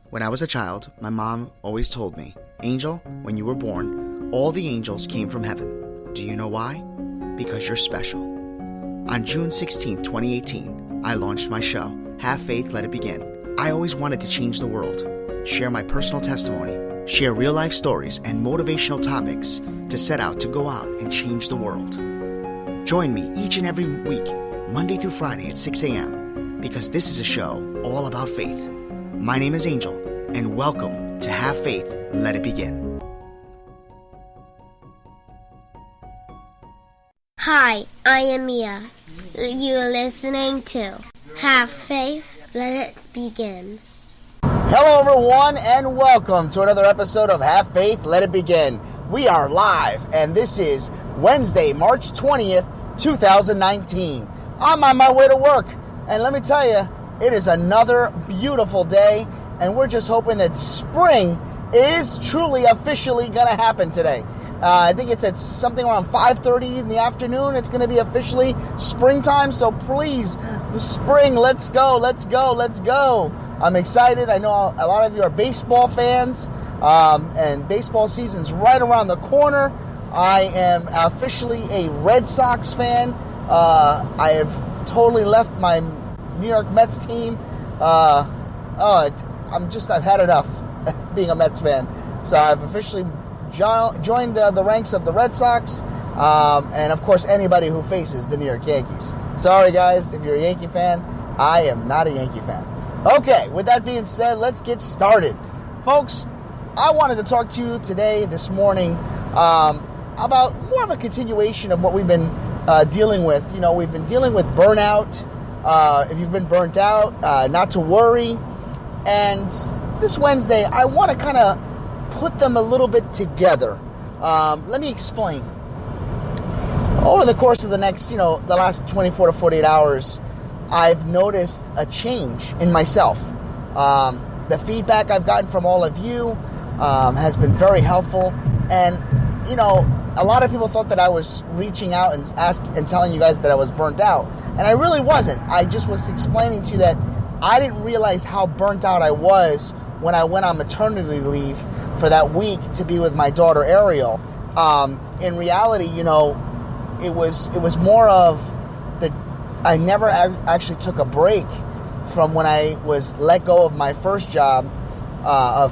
When I was a child, my mom always told me, Angel, when you were born, all the angels came from heaven. Do you know why? Because you're special. On June 16, 2018, I launched my show, Have Faith, Let It Begin. I always wanted to change the world, share my personal testimony, share real-life stories and motivational topics to set out to go out and change the world. Join me each and every week, Monday through Friday at 6 a.m., because this is a show all about faith. My name is Angel, and welcome to Have Faith, Let It Begin. Hi, I am Mia. You're listening to Have Faith, Let It Begin. Hello, everyone, and welcome to another episode of Have Faith, Let It Begin. We are live, and this is Wednesday, March 20th, 2019. I'm on my way to work, and let me tell you, it is another beautiful day, and we're just hoping that spring is truly officially going to happen today. I think it's at something around 5:30 in the afternoon. It's going to be officially springtime, so please, the spring, let's go, let's go, let's go. I'm excited. I know a lot of you are baseball fans, and baseball season's right around the corner. I am officially a Red Sox fan. I have totally left my New York Mets team. I've had enough being a Mets fan. So I've officially joined the ranks of the Red Sox, and of course anybody who faces the New York Yankees. Sorry guys, if you're a Yankee fan, I am not a Yankee fan. Okay, with that being said, let's get started. Folks, I wanted to talk to you today, this morning, about more of a continuation of what we've been dealing with. You know, we've been dealing with burnout. If you've been burnt out, not to worry. And this Wednesday, I want to kind of put them a little bit together. Let me explain. Over the course of the last 24 to 48 hours, I've noticed a change in myself. The feedback I've gotten from all of you has been very helpful. And, you know, a lot of people thought that I was reaching out and telling you guys that I was burnt out. And I really wasn't. I just was explaining to you that I didn't realize how burnt out I was when I went on maternity leave for that week to be with my daughter Ariel. In reality, you know, it was more of that I never actually took a break from when I was let go of my first job of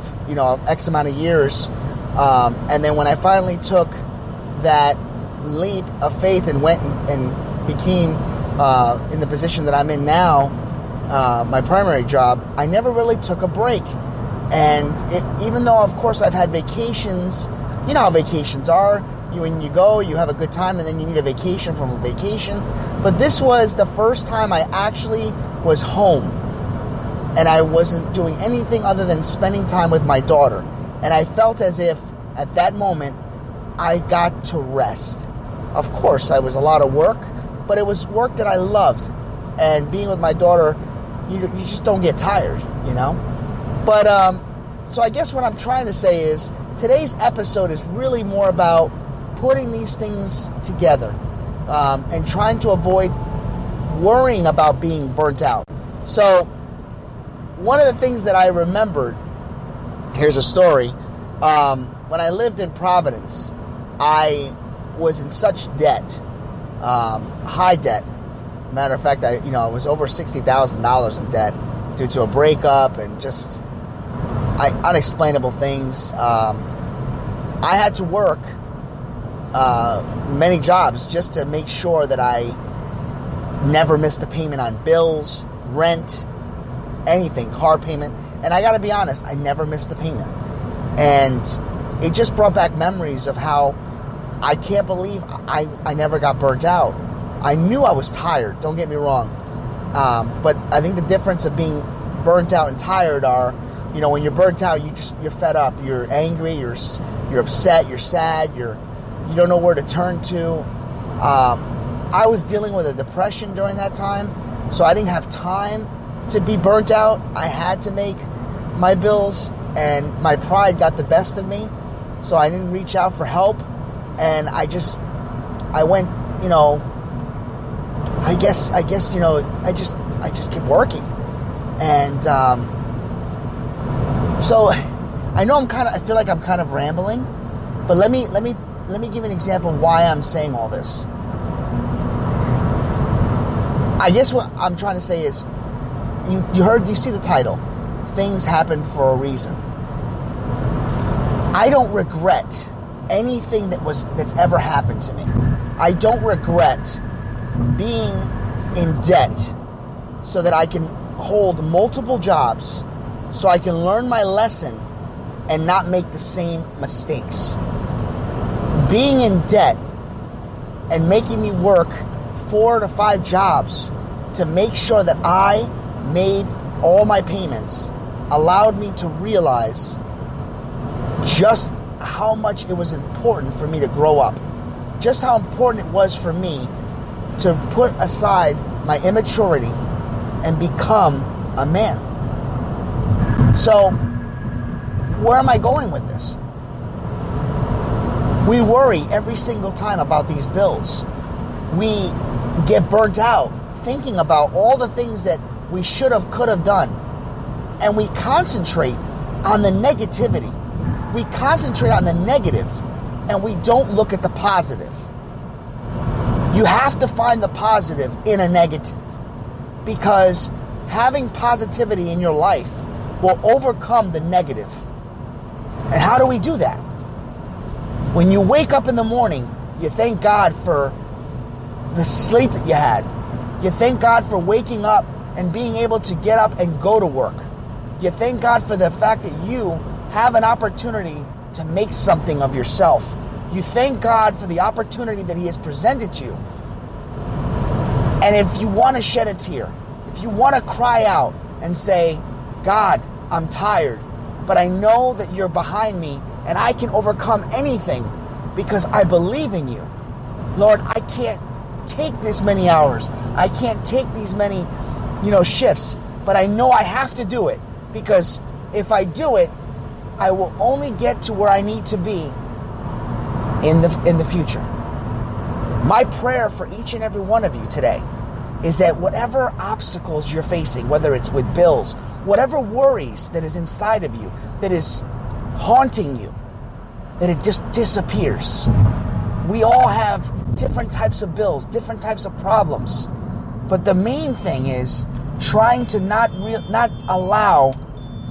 X amount of years. And then when I finally took that leap of faith and went and became in the position that I'm in now, my primary job, I never really took a break. And even though, of course, I've had vacations, you know how vacations are. When you go, you have a good time, and then you need a vacation from a vacation. But this was the first time I actually was home, and I wasn't doing anything other than spending time with my daughter. And I felt as if, at that moment, I got to rest. Of course, I was a lot of work, but it was work that I loved. And being with my daughter, you just don't get tired, you know? But, so I guess what I'm trying to say is, today's episode is really more about putting these things together, and trying to avoid worrying about being burnt out. So, one of the things that I remembered, here's a story. When I lived in Providence, I was in such debt, high debt. Matter of fact, I was over $60,000 in debt due to a breakup and just unexplainable things. I had to work many jobs just to make sure that I never missed a payment on bills, rent, anything, car payment. And I got to be honest, I never missed a payment. And it just brought back memories of how I can't believe I never got burnt out. I knew I was tired, don't get me wrong. But I think the difference of being burnt out and tired are, you know, when you're burnt out, you're fed up, you're angry, you're upset, you're sad, you don't know where to turn to. I was dealing with a depression during that time, so I didn't have time to be burnt out. I had to make my bills, and my pride got the best of me, so I didn't reach out for help, and I went, you know, I guess, you know, I just kept working, and So I know I feel like I'm kind of rambling, but let me give you an example of why I'm saying all this. I guess what I'm trying to say is, you see the title, Things Happen for a Reason. I don't regret anything that's ever happened to me. I don't regret being in debt so that I can hold multiple jobs, so I can learn my lesson and not make the same mistakes. Being in debt and making me work 4 to 5 jobs to make sure that I made all my payments allowed me to realize just how much it was important for me to grow up. Just how important it was for me to put aside my immaturity and become a man. So, where am I going with this? We worry every single time about these bills. We get burnt out thinking about all the things that we should have, could have done. And we concentrate on the negativity. We concentrate on the negative, and we don't look at the positive. You have to find the positive in a negative, because having positivity in your life will overcome the negative. And how do we do that? When you wake up in the morning, you thank God for the sleep that you had. You thank God for waking up and being able to get up and go to work. You thank God for the fact that you have an opportunity to make something of yourself. You thank God for the opportunity that He has presented you. And if you want to shed a tear, if you want to cry out and say, God, I'm tired, but I know that you're behind me and I can overcome anything because I believe in you. Lord, I can't take this many hours. I can't take these many, shifts, but I know I have to do it, because if I do it, I will only get to where I need to be in the future. My prayer for each and every one of you today is that whatever obstacles you're facing, whether it's with bills, whatever worries that is inside of you, that is haunting you, that it just disappears. We all have different types of bills, different types of problems. But the main thing is trying to not allow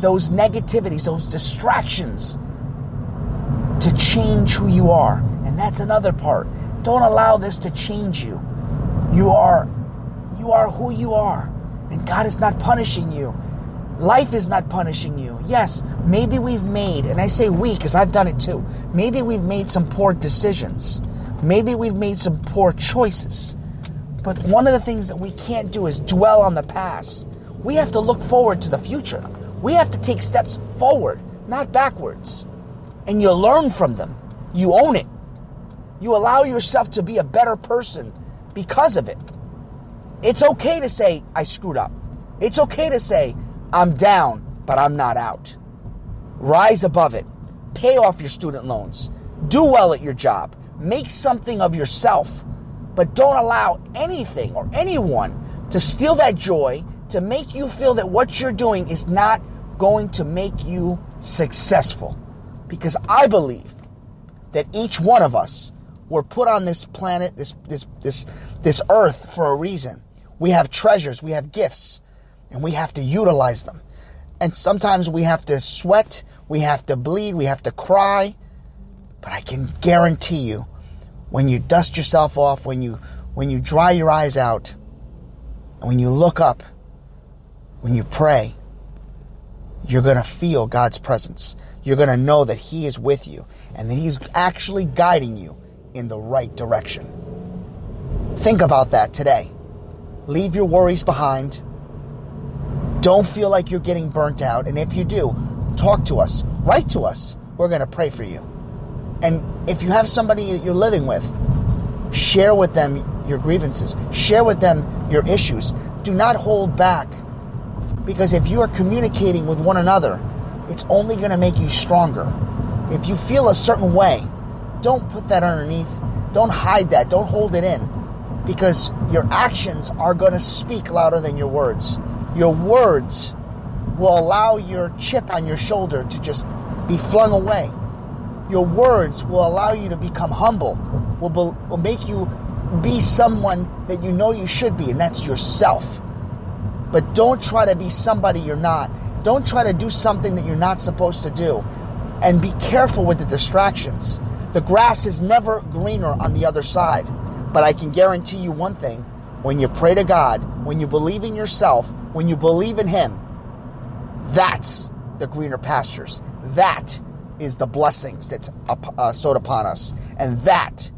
those negativities, those distractions to change who you are. And that's another part. Don't allow this to change you. You are who you are. And God is not punishing you. Life is not punishing you. Yes, maybe we've made, and I say we because I've done it too, maybe we've made some poor decisions. Maybe we've made some poor choices. But one of the things that we can't do is dwell on the past. We have to look forward to the future. We have to take steps forward, not backwards. And you learn from them. You own it. You allow yourself to be a better person because of it. It's okay to say, I screwed up. It's okay to say, I'm down, but I'm not out. Rise above it. Pay off your student loans. Do well at your job. Make something of yourself. But don't allow anything or anyone to steal that joy, to make you feel that what you're doing is not going to make you successful. Because I believe that each one of us were put on this planet, this earth for a reason. We have treasures, we have gifts, and we have to utilize them. And sometimes we have to sweat, we have to bleed, we have to cry. But I can guarantee you, when you dust yourself off, when you dry your eyes out, and when you look up, when you pray, you're going to feel God's presence. You're going to know that He is with you and that He's actually guiding you in the right direction. Think about that today. Leave your worries behind. Don't feel like you're getting burnt out. And if you do, talk to us. Write to us. We're going to pray for you. And if you have somebody that you're living with, share with them your grievances. Share with them your issues. Do not hold back. Because if you are communicating with one another, it's only going to make you stronger. If you feel a certain way, don't put that underneath. Don't hide that. Don't hold it in. Because your actions are going to speak louder than your words. Your words will allow your chip on your shoulder to just be flung away. Your words will allow you to become humble, will make you be someone that you know you should be, and that's yourself. But don't try to be somebody you're not. Don't try to do something that you're not supposed to do. And be careful with the distractions. The grass is never greener on the other side. But I can guarantee you one thing. When you pray to God, when you believe in yourself, when you believe in Him, that's the greener pastures. That is the blessings that's sowed upon us. And that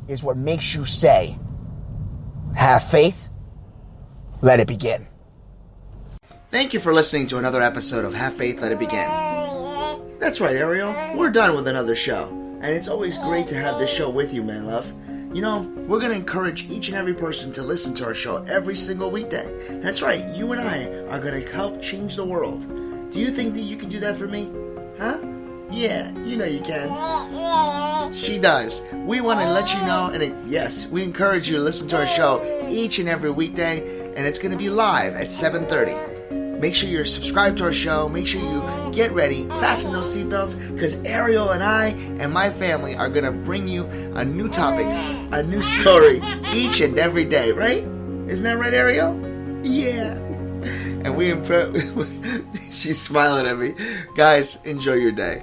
is what makes you say, have faith, let it begin. Thank you for listening to another episode of Have Faith, Let It Begin. That's right, Ariel. We're done with another show. And it's always great to have this show with you, my love. You know, we're going to encourage each and every person to listen to our show every single weekday. That's right, you and I are going to help change the world. Do you think that you can do that for me? Huh? Yeah, you know you can. She does. We want to let you know, and yes, we encourage you to listen to our show each and every weekday, and it's going to be live at 7:30. Make sure you're subscribed to our show. Make sure you get ready, fasten those seatbelts, because Ariel and I and my family are going to bring you a new topic, a new story each and every day, right? Isn't that right, Ariel? Yeah. And she's smiling at me. Guys, enjoy your day.